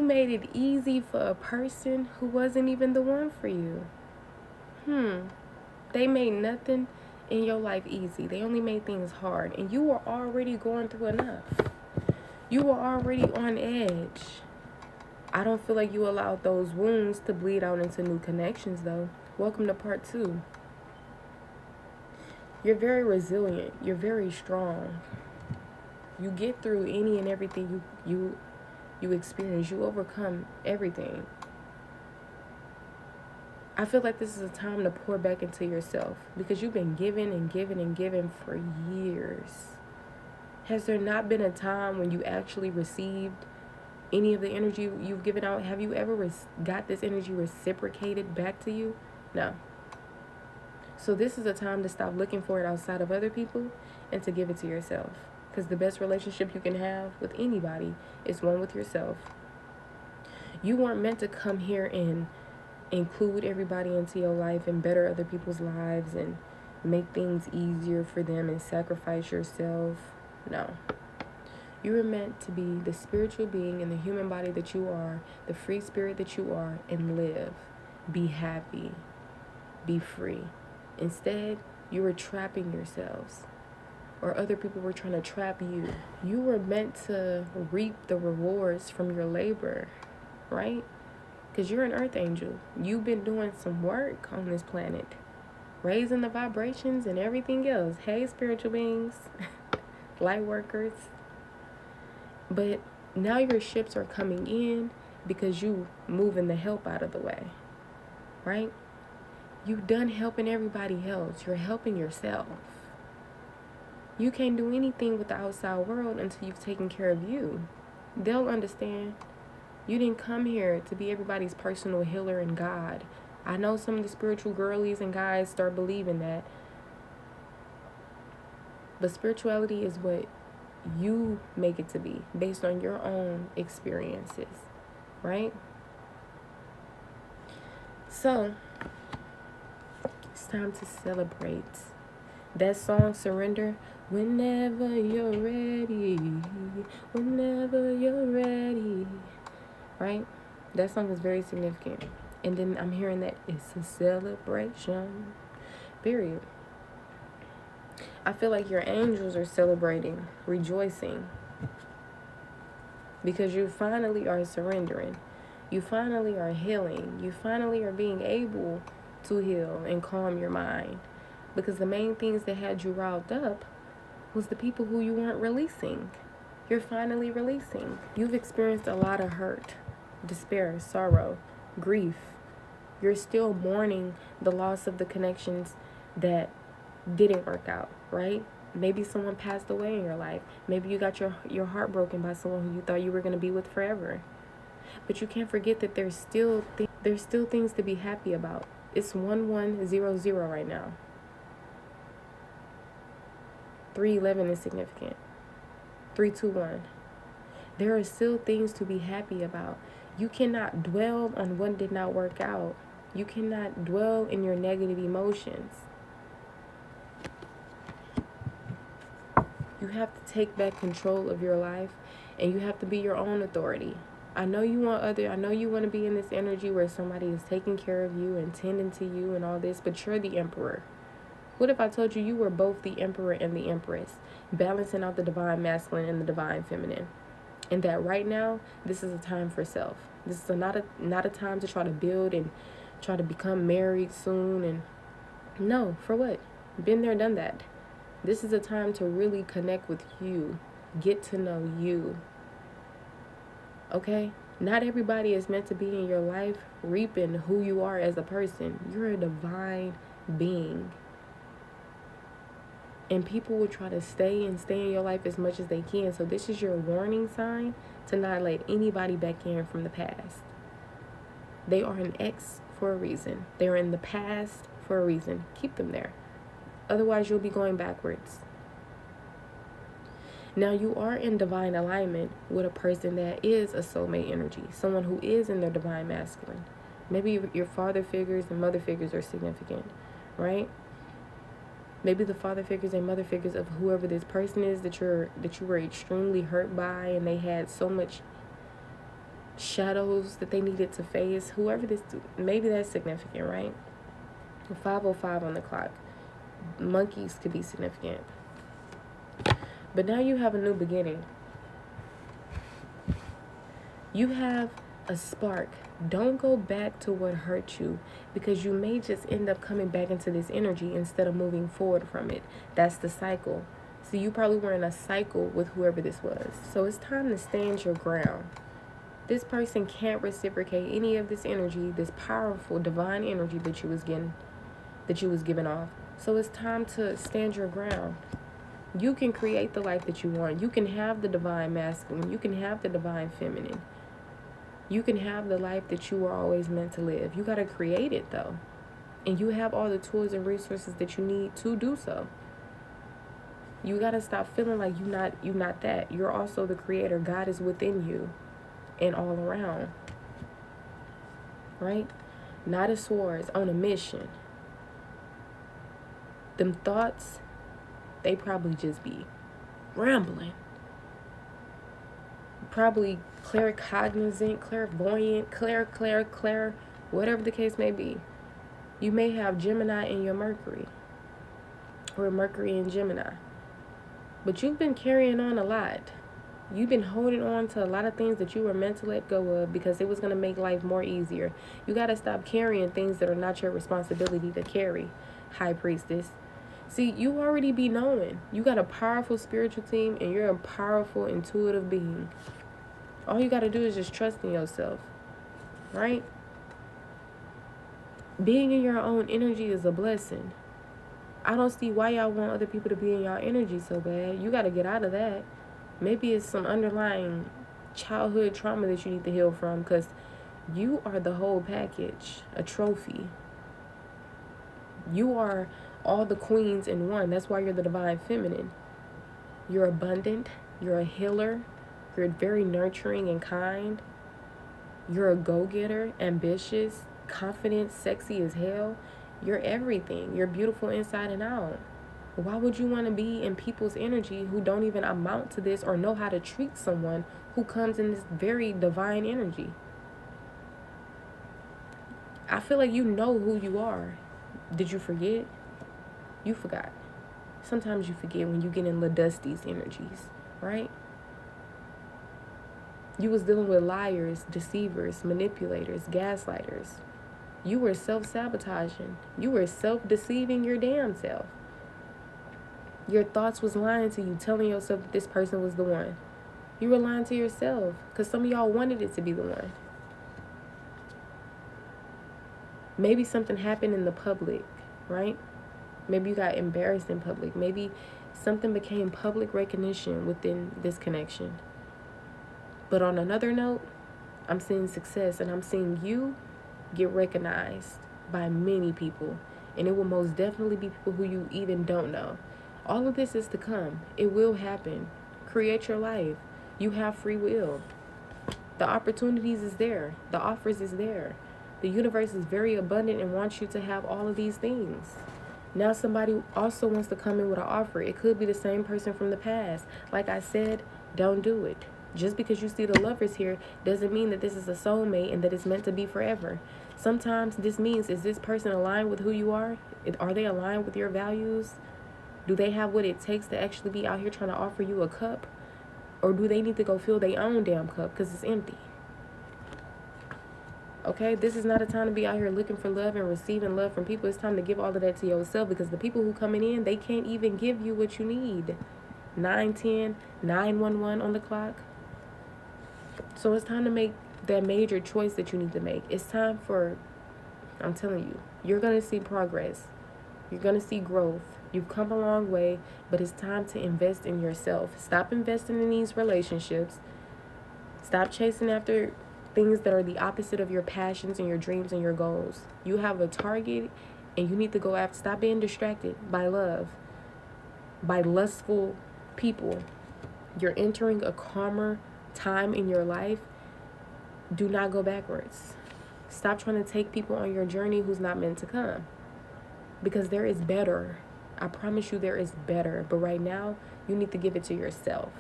made it easy for a person who wasn't even the one for you. They made nothing in your life easy. They only made things hard. And you were already going through enough. You were already on edge. I don't feel like you allowed those wounds to bleed out into new connections, though. Welcome to part 2. You're very resilient. You're very strong. You get through any and everything you experience. You overcome everything. I feel like this is a time to pour back into yourself because you've been giving and giving and giving for years. Has there not been a time when you actually received any of the energy you've given out? Have you ever got this energy reciprocated back to you? No. So this is a time to stop looking for it outside of other people and to give it to yourself. Because the best relationship you can have with anybody is one with yourself. You weren't meant to come here and include everybody into your life and better other people's lives and make things easier for them and sacrifice yourself. No. You were meant to be the spiritual being in the human body that you are, the free spirit that you are, and live. Be happy. Be free. Instead, you were trapping yourselves, or other people were trying to trap you. You were meant to reap the rewards from your labor, right? Because you're an earth angel. You've been doing some work on this planet, raising the vibrations and everything else. Hey, spiritual beings, light workers. But now your ships are coming in because you moving the help out of the way, right? You've done helping everybody else. You're helping yourself. You can't do anything with the outside world until you've taken care of you. They'll understand. You didn't come here to be everybody's personal healer and God. I know some of the spiritual girlies and guys start believing that. But spirituality is what you make it to be based on your own experiences, right? So, it's time to celebrate. That song, Surrender, whenever you're ready, whenever you're ready, right? That song is very significant. And then I'm hearing that it's a celebration, period. I feel like your angels are celebrating, rejoicing, because you finally are surrendering. You finally are healing. You finally are being able to heal and calm your mind. Because the main things that had you riled up was the people who you weren't releasing. You're finally releasing. You've experienced a lot of hurt, despair, sorrow, grief. You're still mourning the loss of the connections that didn't work out, right? Maybe someone passed away in your life. Maybe you got your heart broken by someone who you thought you were going to be with forever. But you can't forget that there's still things to be happy about. It's 1100 right now. 311 is significant. 321. There are still things to be happy about. You cannot dwell on what did not work out. You cannot dwell in your negative emotions. You have to take back control of your life, and you have to be your own authority. I know you want to be in this energy where somebody is taking care of you and tending to you and all this, but you're the emperor. What if I told you you were both the emperor and the empress, balancing out the divine masculine and the divine feminine? And that right now, this is a time for self. This is not a time to try to build and try to become married soon. And no, for what? Been there, done that. This is a time to really connect with you, get to know you. Okay? Not everybody is meant to be in your life reaping who you are as a person. You're a divine being. And people will try to stay in your life as much as they can. So this is your warning sign to not let anybody back in from the past. They are an ex for a reason. They are in the past for a reason. Keep them there. Otherwise, you'll be going backwards. Now, you are in divine alignment with a person that is a soulmate energy. Someone who is in their divine masculine. Maybe your father figures and mother figures are significant, right? Maybe the father figures and mother figures of whoever this person is that you were extremely hurt by, and they had so much shadows that they needed to face. Whoever this, maybe that's significant, right? 5:05 on the clock. Monkeys could be significant. But now you have a new beginning. You have a spark. Don't go back to what hurt you, because you may just end up coming back into this energy instead of moving forward from it. That's the cycle. So you probably were in a cycle with whoever this was. So it's time to stand your ground. This person can't reciprocate any of this energy, this powerful divine energy that you was giving off. So it's time to stand your ground. You can create the life that you want. You can have the divine masculine. You can have the divine feminine. You can have the life that you were always meant to live. You got to create it, though. And you have all the tools and resources that you need to do so. You got to stop feeling like you're not that. You're also the creator. God is within you and all around. Right? Not a swords, on a mission. Them thoughts, they probably just be rambling. Probably claircognizant, clairvoyant, whatever the case may be. You may have Gemini in your Mercury, or Mercury in Gemini. But you've been carrying on a lot. You've been holding on to a lot of things that you were meant to let go of because it was going to make life more easier. You got to stop carrying things that are not your responsibility to carry, High Priestess. See, you already be knowing. You got a powerful spiritual team and you're a powerful intuitive being. All you got to do is just trust in yourself, right? Being in your own energy is a blessing. I don't see why y'all want other people to be in y'all energy so bad. You got to get out of that. Maybe it's some underlying childhood trauma that you need to heal from, because you are the whole package, a trophy. You are all the queens in one. That's why you're the divine feminine. You're abundant. You're a healer. You're very nurturing and kind. You're a go-getter, ambitious, confident, sexy as hell. You're everything. You're beautiful inside and out. Why would you want to be in people's energy who don't even amount to this or know how to treat someone who comes in this very divine energy? I feel like you know who you are. Did you forget? You forgot. Sometimes you forget when you get in Dusty's energies, right? You was dealing with liars, deceivers, manipulators, gaslighters. You were self-sabotaging. You were self-deceiving your damn self. Your thoughts was lying to you, telling yourself that this person was the one. You were lying to yourself because some of y'all wanted it to be the one. Maybe something happened in the public, right? Maybe you got embarrassed in public. Maybe something became public recognition within this connection. But on another note, I'm seeing success and I'm seeing you get recognized by many people. And it will most definitely be people who you even don't know. All of this is to come. It will happen. Create your life. You have free will. The opportunities is there. The offers is there. The universe is very abundant and wants you to have all of these things. Now somebody also wants to come in with an offer. It could be the same person from the past. Like I said, don't do it. Just because you see the lovers here doesn't mean that this is a soulmate and that it's meant to be forever. Sometimes this means, is this person aligned with who you are? Are they aligned with your values? Do they have what it takes to actually be out here trying to offer you a cup? Or do they need to go fill their own damn cup because it's empty? Okay, this is not a time to be out here looking for love and receiving love from people. It's time to give all of that to yourself, because the people who coming in, they can't even give you what you need. 910, 911 on the clock. So it's time to make that major choice that you need to make. It's time for, I'm telling you, you're going to see progress. You're going to see growth. You've come a long way, but it's time to invest in yourself. Stop investing in these relationships. Stop chasing after things that are the opposite of your passions and your dreams and your goals. You have a target and you need to go after. Stop being distracted by love, by lustful people. You're entering a calmer time in your life. Do not go backwards. Stop trying to take people on your journey who's not meant to come, because there is better. I promise you there is better. But right now, you need to give it to yourself.